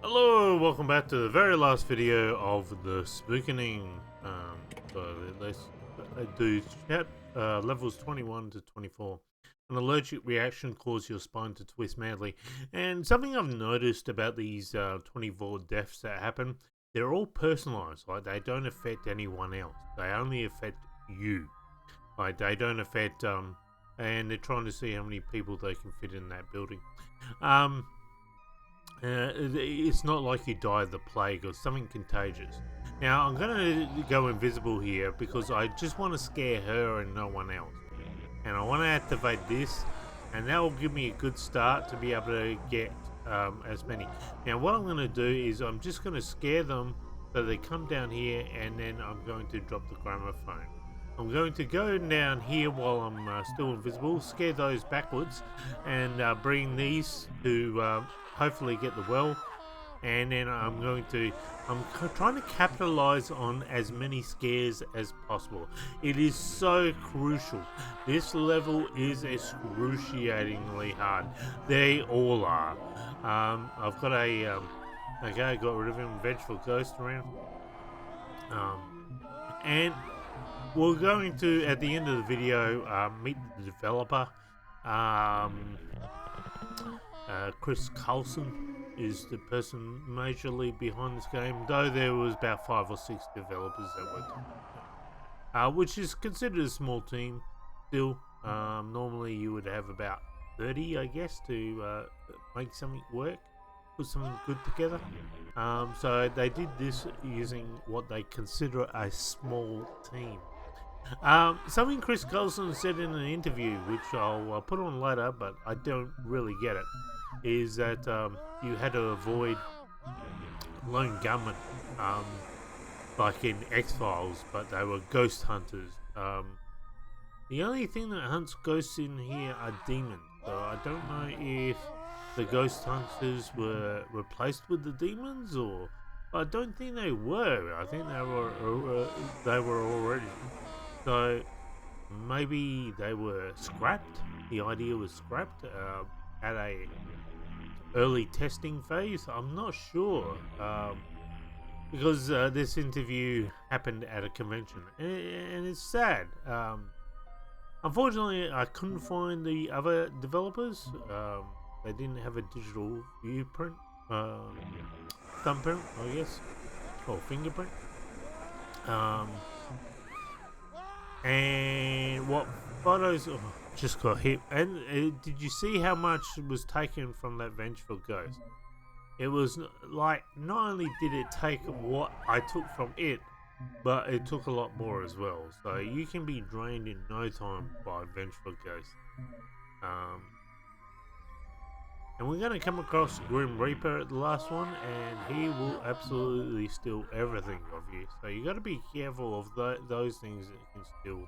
Hello, welcome back to the very last video of the Spookening. So let's do levels 21 to 24. An allergic reaction causes your spine to twist madly. And something I've noticed about these 24 deaths that happen, they're all personalized. Like, they don't affect anyone else. They only affect you. Like, they don't affect, and they're trying to see how many people they can fit in that building. It's not like you die of the plague or something contagious. Now, I'm going to go invisible here because I just want to scare her and no one else. And I want to activate this, and that will give me a good start to be able to get as many. Now, what I'm going to do is I'm just going to scare them so they come down here, and then I'm going to drop the gramophone. I'm going to go down here while I'm still invisible, scare those backwards, and bring these to hopefully get the well. And then I'm trying to capitalize on as many scares as possible. It is so crucial. This level is excruciatingly hard. They all are. I've got okay, I got rid of him, vengeful ghost around. And we're going to, at the end of the video, meet the developer. Chris Carlson is the person majorly behind this game, though there was about 5 or 6 developers that worked, which is considered a small team. Still, normally you would have about 30, I guess, to make something work, put something good together. So they did this using what they consider a small team. Something Chris Carlson said in an interview, which I'll put on later, but I don't really get it, is that you had to avoid lone gunmen, like in X-Files, but they were ghost hunters. The only thing that hunts ghosts in here are demons, so I don't know if the ghost hunters were replaced with the demons, or I don't think they were. I think they were already. So maybe they were scrapped. The idea was scrapped at a early testing phase. I'm not sure, because this interview happened at a convention, and it's sad. Unfortunately, I couldn't find the other developers. They didn't have a digital viewprint, thumbprint, I guess, or fingerprint. And what photos just got hit. And did you see how much was taken from that vengeful ghost? It was like, not only did it take what I took from it, but it took a lot more as well. So you can be drained in no time by vengeful ghost. And we're going to come across Grim Reaper at the last one, and he will absolutely steal everything of you. So you got to be careful of those things that can steal.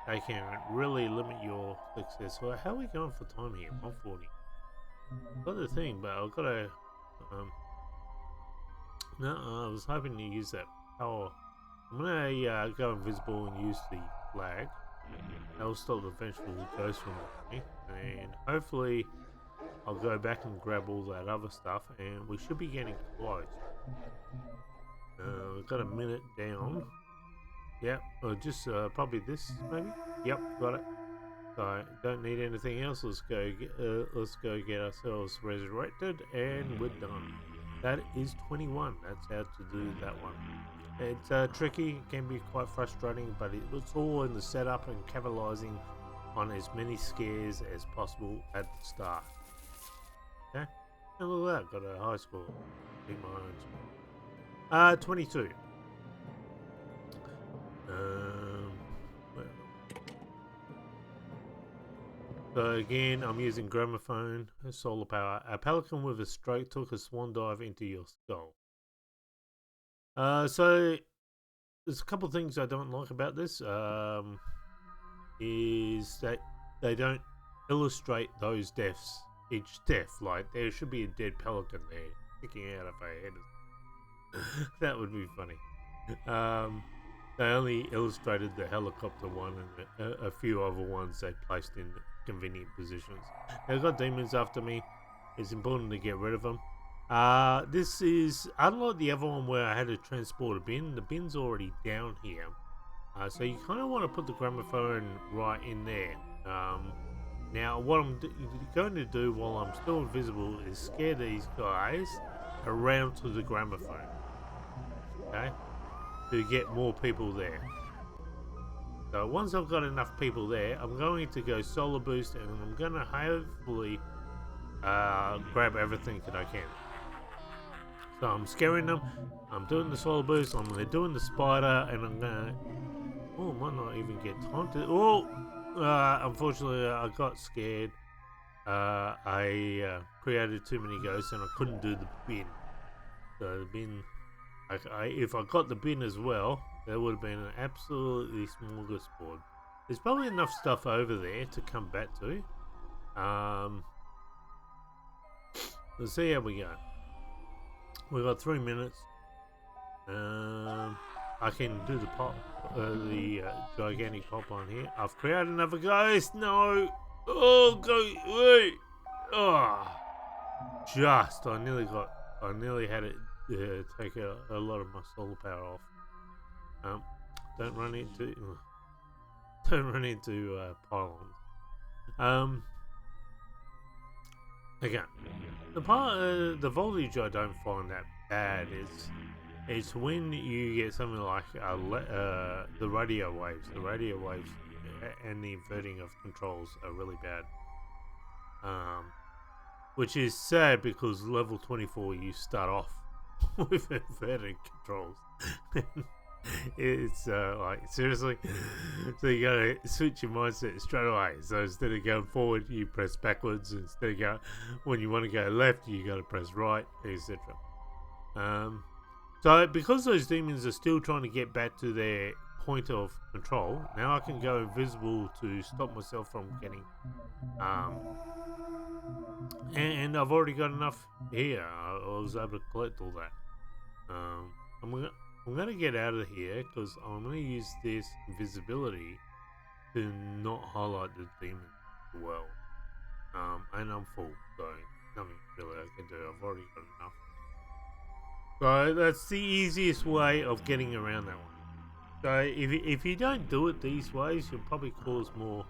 They can really limit your success. So how are we going for time here? 140. Got the thing, but I've got to. No, I was hoping to use that power. I'm gonna go invisible and use the flag. That'll stop the vengeful ghost from me, and hopefully I'll go back and grab all that other stuff, and we should be getting close. We've got a minute down. Yep, or just probably this maybe. Yep, got it. So don't need anything else. Let's go get ourselves resurrected, and we're done. That is 21. That's how to do that one. It's tricky, it can be quite frustrating, but it's all in the setup and capitalizing on as many scares as possible at the start. Okay? And look at that, got a high score. Beat my own score. 22. So again, I'm using gramophone, solar power. A pelican with a stroke took a swan dive into your skull. So there's a couple of things I don't like about this. Is that they don't illustrate those deaths, each death. Like, there should be a dead pelican there sticking out of a head. That would be funny. They only illustrated the helicopter one and a few other ones they placed in convenient positions. They've got demons after me. It's important to get rid of them. This is unlike the other one where I had to transport a bin. The bin's already down here. So you kind of want to put the gramophone right in there. Now, what I'm going to do while I'm still invisible is scare these guys around to the gramophone. Okay? To get more people there. So once I've got enough people there, I'm going to go solar boost and I'm going to hopefully grab everything that I can. So I'm scaring them, I'm doing the solar boost, I'm doing the spider, and I'm going to... Oh, might not even get time to... Oh! Unfortunately, I got scared. I created too many ghosts and I couldn't do the bin. So the bin... if I got the bin as well, there would have been an absolutely smorgasbord. There's probably enough stuff over there to come back to. Let's see how we go. We've got 3 minutes. I can do the pop, the gigantic pop on here. I've created another ghost. No. Oh, go. Wait. Oh. Just. I nearly had it take a lot of my solar power off. Don't run into pylons. Okay. The voltage I don't find that bad. It's when you get something like the radio waves. The radio waves and the inverting of controls are really bad. Which is sad because level 24 you start off with inverted controls. It's like seriously, so you gotta switch your mindset straight away. So instead of going forward, you press backwards. Instead of when you want to go left, you gotta press right, etc. So because those demons are still trying to get back to their point of control, now I can go invisible to stop myself from getting. And I've already got enough here. I was able to collect all that. I'm gonna get out of here because I'm gonna use this invisibility to not highlight the demon well. And I'm full, so nothing really I can do. I've already got enough. So that's the easiest way of getting around that one. So if you don't do it these ways, you'll probably cause more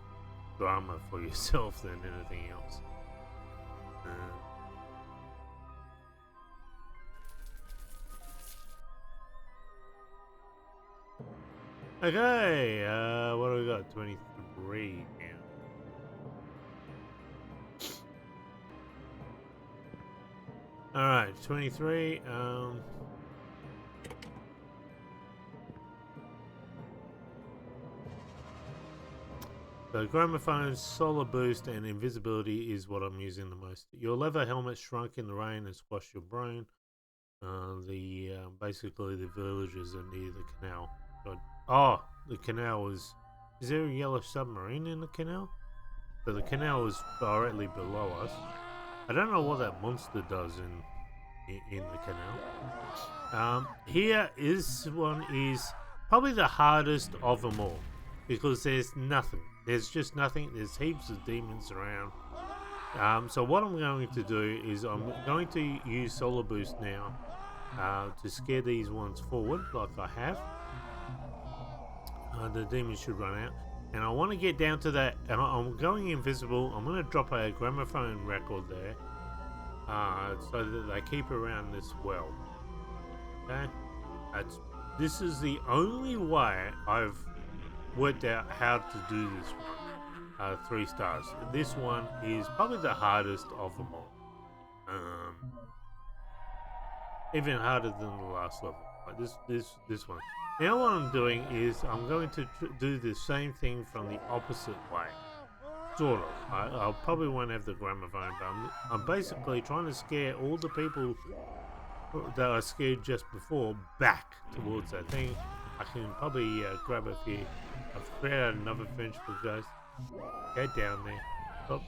drama for yourself than anything else. Okay, what do we got? 23 now. Alright, 23, so gramophone, solar boost, and invisibility is what I'm using the most. Your leather helmet shrunk in the rain and squashed your brain. Basically the villagers are near the canal. Oh, the canal is there a yellow submarine in the canal? So the canal is directly below us. I don't know what that monster does in the canal. This one is probably the hardest of them all because there's nothing. There's just nothing. There's heaps of demons around. So what I'm going to do is I'm going to use solar boost now to scare these ones forward like I have. The demons should run out. And I want to get down to that. And I'm going invisible. I'm going to drop a gramophone record there. So that they keep around this well. Okay? This is the only way I've worked out how to do this one. 3 stars. This one is probably the hardest of them all. Even harder than the last level. Like this one. Now what I'm doing is I'm going to do the same thing from the opposite way. Sort of. I probably won't have the gramophone, but I'm basically trying to scare all the people that I scared just before back towards that thing. I can probably grab a few. I've created another vengeful ghost. Go down there. Oh.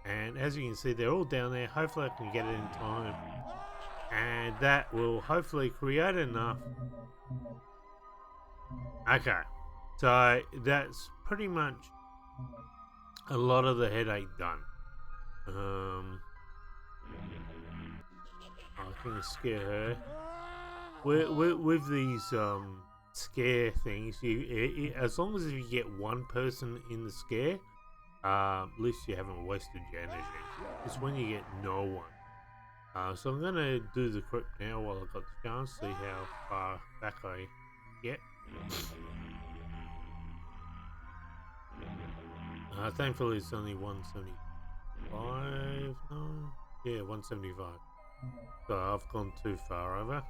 And as you can see, they're all down there. Hopefully I can get it in time. And that will hopefully create enough. Okay. So that's pretty much a lot of the headache done. can scare her. With these scare things, as long as you get one person in the scare, at least you haven't wasted your energy. It's when you get no one. So I'm gonna do the crypt now while I've got the chance, see how far back I get. Thankfully it's only 175. No, yeah, 175. So I've gone too far over.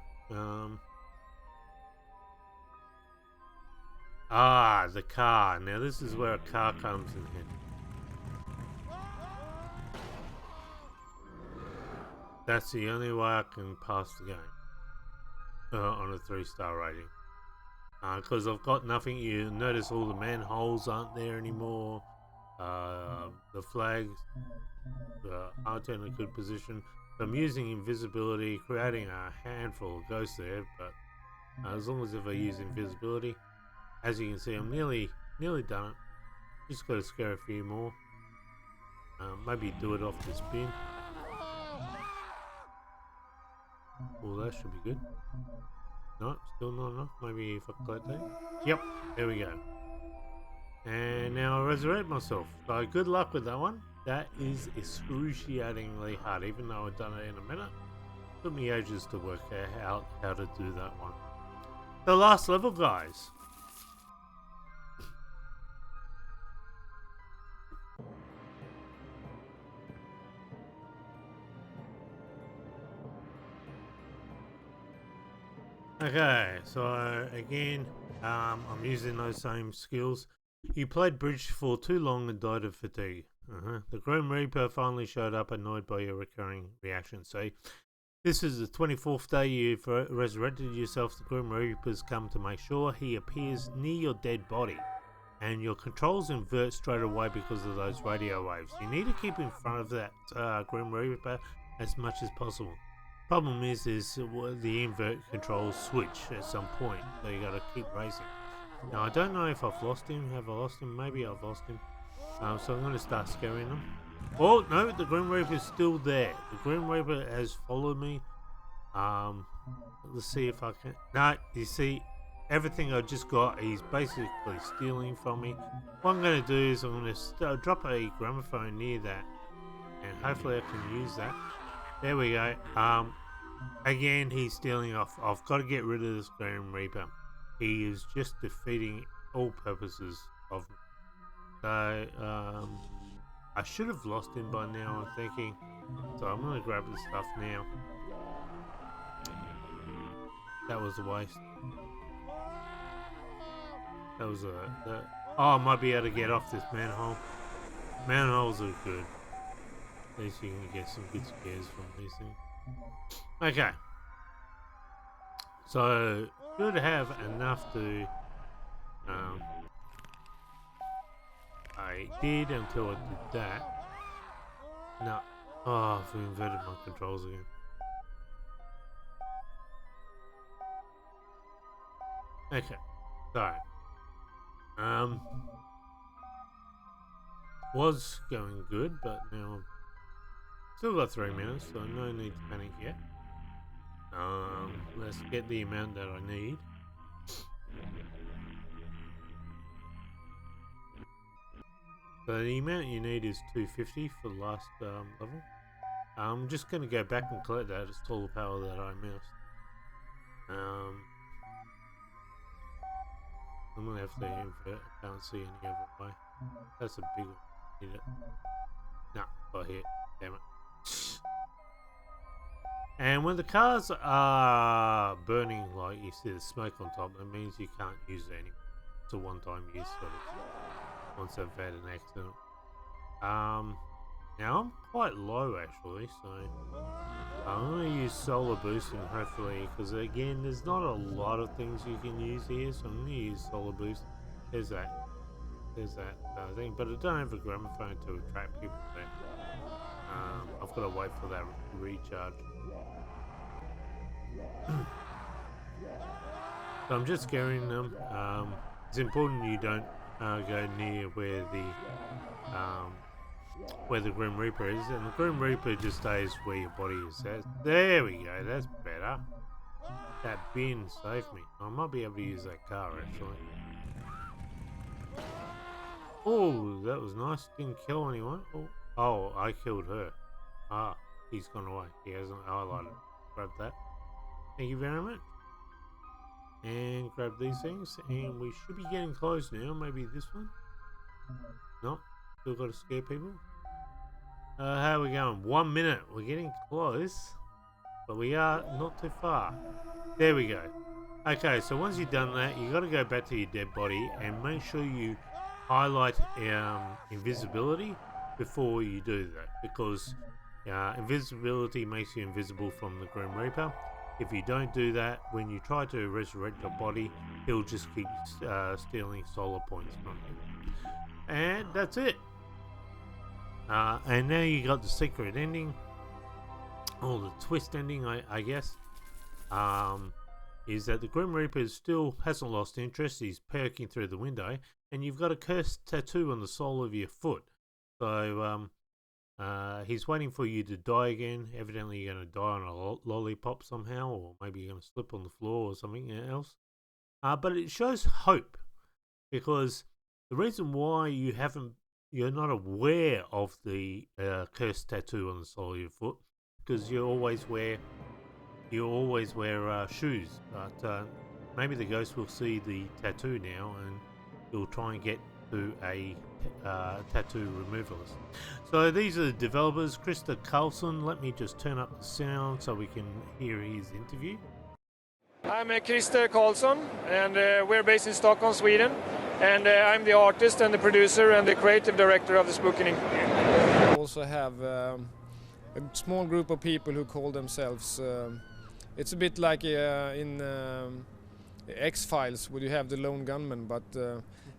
The car. Now this is where a car comes in handy. That's the only way I can pass the game on a 3-star rating. Because I've got nothing. You notice all the manholes aren't there anymore. The flags aren't in a good position. So I'm using invisibility, creating a handful of ghosts there. But as long as if I use invisibility, as you can see, I'm nearly done it. Just got to scare a few more. Maybe do it off the spin. Well, that should be good. No, still not enough. Maybe if I collect that. Yep, there we go. And now I resurrect myself. So good luck with that one. That is excruciatingly hard, even though I've done it in a minute. It took me ages to work out how to do that one. The last level, guys. Okay, so again, I'm using those same skills. You played bridge for too long and died of fatigue. The Grim Reaper finally showed up, annoyed by your recurring reactions. So, this is the 24th day you've resurrected yourself. The Grim Reaper's come to make sure he appears near your dead body, and your controls invert straight away because of those radio waves. You need to keep in front of that Grim Reaper as much as possible. Problem is the invert controls switch at some point, so you got to keep racing. Now I don't know if I've lost him. Have I lost him? Maybe I've lost him. So I'm going to start scaring them. Oh no, the Grim Reaper is still there. The Grim Reaper has followed me. Let's see if I can. No, you see, everything I just got, he's basically stealing from me. What I'm going to do is I'm going to drop a gramophone near that, and hopefully I can use that. There we go. Again, he's stealing off. I've got to get rid of this Grim Reaper. He is just defeating all purposes of me. So, I should have lost him by now, I'm thinking. So I'm going to grab the stuff now. That was a waste. That was oh, I might be able to get off this manhole. Manholes are good. At least you can get some good scares from these things. Okay. So, should have enough to... I did until I did that. No. Oh, I've inverted my controls again. Okay. So. Was going good, but now... Still got 3 minutes, so no need to panic yet. Let's get the amount that I need. So the amount you need is 250 for the last level. I'm just going to go back and collect that. It's all the power that I missed. I'm going to have to invert. I can't see any other way. That's a big one. Need it. No, got hit. Damn it. And when the cars are burning, like you see the smoke on top, that means you can't use it anymore. It's a one-time use sort of, once I've had an accident. Now I'm quite low actually, so I'm going to use solar boost and hopefully, because again there's not a lot of things you can use here, so I'm going to use solar boost. There's that thing, but I don't have a gramophone to attract people there. I've got to wait for that recharge. So I'm just scaring them. It's important you don't go near where the where the Grim Reaper is, and the Grim Reaper just stays where your body is. There we go, that's better. That bin saved me. I might be able to use that car actually. Oh, that was nice. Didn't kill anyone. Oh, I killed her. Ah, he's gone away. He hasn't highlighted. Grab that. Thank you very much. And grab these things. And we should be getting close now. Maybe this one? No. Still got to scare people. How are we going? 1 minute. We're getting close. But we are not too far. There we go. Okay, so once you've done that, you got to go back to your dead body and make sure you highlight invisibility before you do that, because invisibility makes you invisible from the Grim Reaper. If you don't do that, when you try to resurrect your body, he'll just keep stealing solar points from you. And that's it. And now you got the secret ending, or the twist ending, I guess. Is that the Grim Reaper still hasn't lost interest. He's perking through the window, and you've got a cursed tattoo on the sole of your foot. So he's waiting for you to die again. Evidently you're going to die on a lollipop somehow, or maybe you're going to slip on the floor or something else. But it shows hope, because the reason why you're not aware of the cursed tattoo on the sole of your foot, because you always wear shoes, but maybe the ghost will see the tattoo now and he'll try and get to a tattoo removalist. So these are the developers, Christer Karlsson. Let me just turn up the sound so we can hear his interview. I'm Christer Karlsson, and we're based in Stockholm, Sweden, and I'm the artist and the producer and the creative director of the Spookening. We also have a small group of people who call themselves it's a bit like in X-Files, where you have the lone gunman, but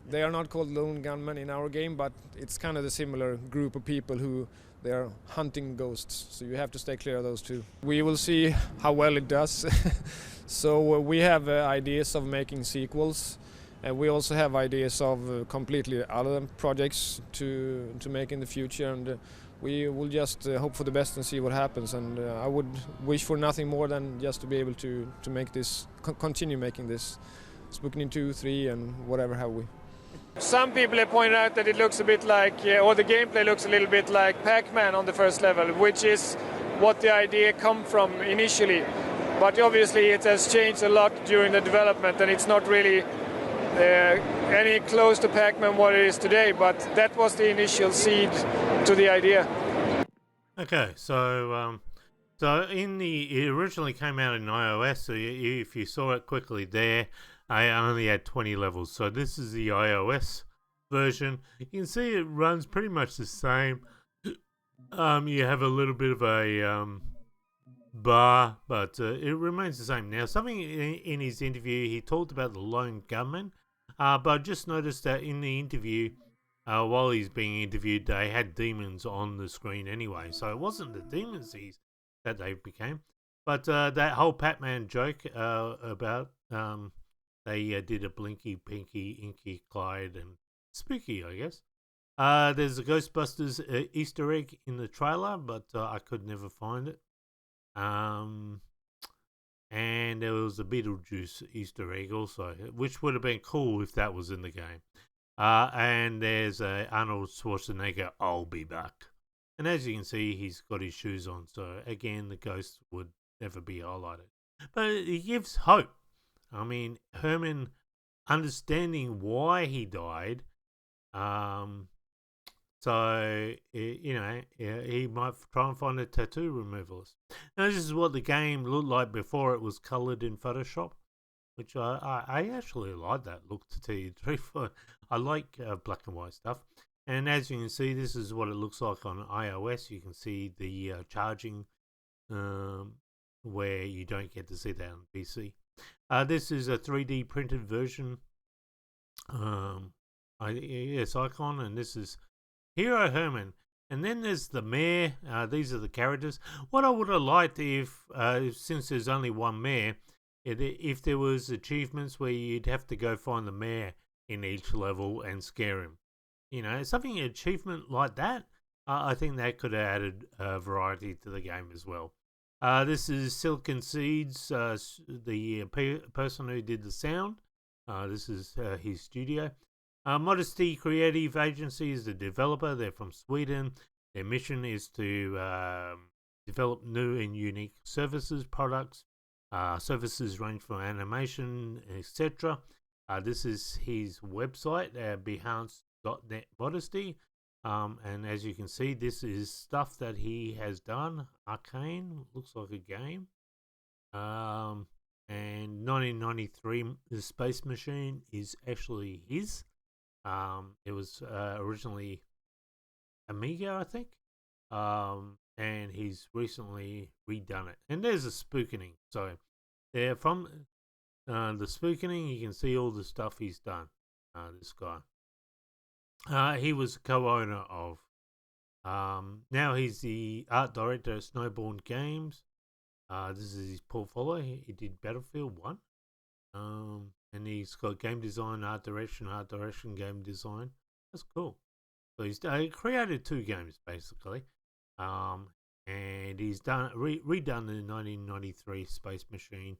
they are not called lone gunmen in our game, but it's kind of the similar group of people who they are hunting ghosts, so you have to stay clear of those two. We will see how well it does. So we have ideas of making sequels, and we also have ideas of completely other projects to make in the future, and we will just hope for the best and see what happens. And I would wish for nothing more than just to be able to make this, continue making this, Spookening 2, 3 and whatever have we. Some people have pointed out that it looks a bit like, or the gameplay looks a little bit like Pac-Man on the first level, which is what the idea come from initially. But obviously it has changed a lot during the development, and it's not really any close to Pac-Man what it is today, but that was the initial seed to the idea. Okay, so it originally came out in iOS, so if you saw it quickly there, I only had 20 levels. So this is the iOS version. You can see it runs pretty much the same. You have a little bit of a bar, but it remains the same. Now, something in his interview, he talked about the lone gunman, but I just noticed that in the interview, while he's being interviewed, they had demons on the screen anyway. So it wasn't the demons that they became, but that whole Pac-Man joke about they did a Blinky, Pinky, Inky, Clyde, and Spooky, I guess. There's a Ghostbusters Easter egg in the trailer, but I could never find it. And there was a Beetlejuice Easter egg also, which would have been cool if that was in the game. And there's Arnold Schwarzenegger, I'll be back. And as you can see, he's got his shoes on, so again, the ghost would never be highlighted. But it gives hope. I mean, Herman understanding why he died, so, you know, he might try and find a tattoo removalist. Now, this is what the game looked like before it was coloured in Photoshop, which I actually like that look, to tell you the truth. I like black and white stuff. And as you can see, this is what it looks like on iOS. You can see the charging, where you don't get to see that on PC. This is a 3D printed version. Yes, Icon, and this is Hero Herman. And then there's the mayor. These are the characters. What I would have liked if since there's only one mayor, if there was achievements where you'd have to go find the mayor in each level and scare him. You know, something achievement like that, I think that could have added variety to the game as well. This is Silicon Seeds, the person who did the sound. This is his studio. Modesty Creative Agency is the developer. They're from Sweden. Their mission is to develop new and unique services, products. Services range from animation, etc. This is his website, behance.net modesty. And as you can see, this is stuff that he has done. Arcane, looks like a game. And 1993, the Space Machine is actually his. It was originally Amiga, I think. And he's recently redone it. And there's a Spookening. So there, from the Spookening, you can see all the stuff he's done. This guy. He was a co-owner of. Now he's the art director at Snowborn Games. This is his portfolio. He did Battlefield 1. And he's got game design, art direction, game design. That's cool. So he's created 2 games basically. And he's done redone the 1993 Space Machine.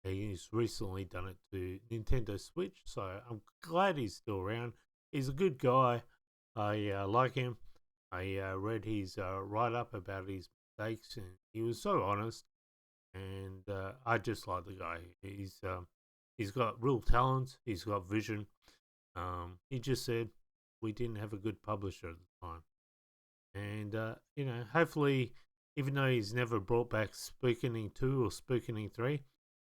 He's recently done it to Nintendo Switch. So I'm glad he's still around. He's a good guy. I like him. I read his write-up about his mistakes, and he was so honest. And I just like the guy. He's got real talent. He's got vision. He just said we didn't have a good publisher at the time. And, hopefully, even though he's never brought back Spookening 2 or Spookening 3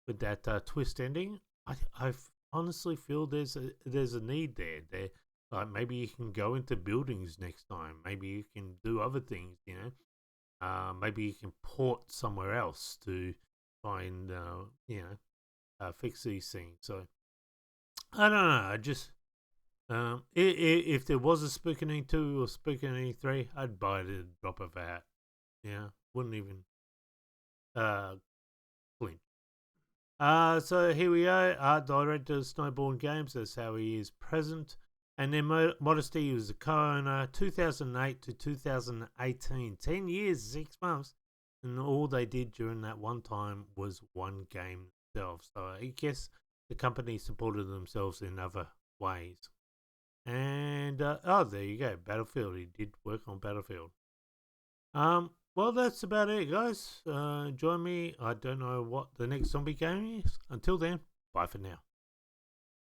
with that twist ending, I honestly feel there's a need there. Like maybe you can go into buildings next time. Maybe you can do other things, maybe you can port somewhere else to find, fix these things. So, I don't know. I just... if there was a Spookening 2 or Spookening 3, I'd buy it at a drop of a hat. Yeah, wouldn't even blink. So here we go. Art director, Snowborn Games. That's how he is present. And then Modesty was the co-owner 2008 to 2018. 10 years, 6 months. And all they did during that one time was one game themselves. So I guess the company supported themselves in other ways. And, there you go, Battlefield. He did work on Battlefield. Well, that's about it, guys. Join me. I don't know what the next zombie game is. Until then, bye for now.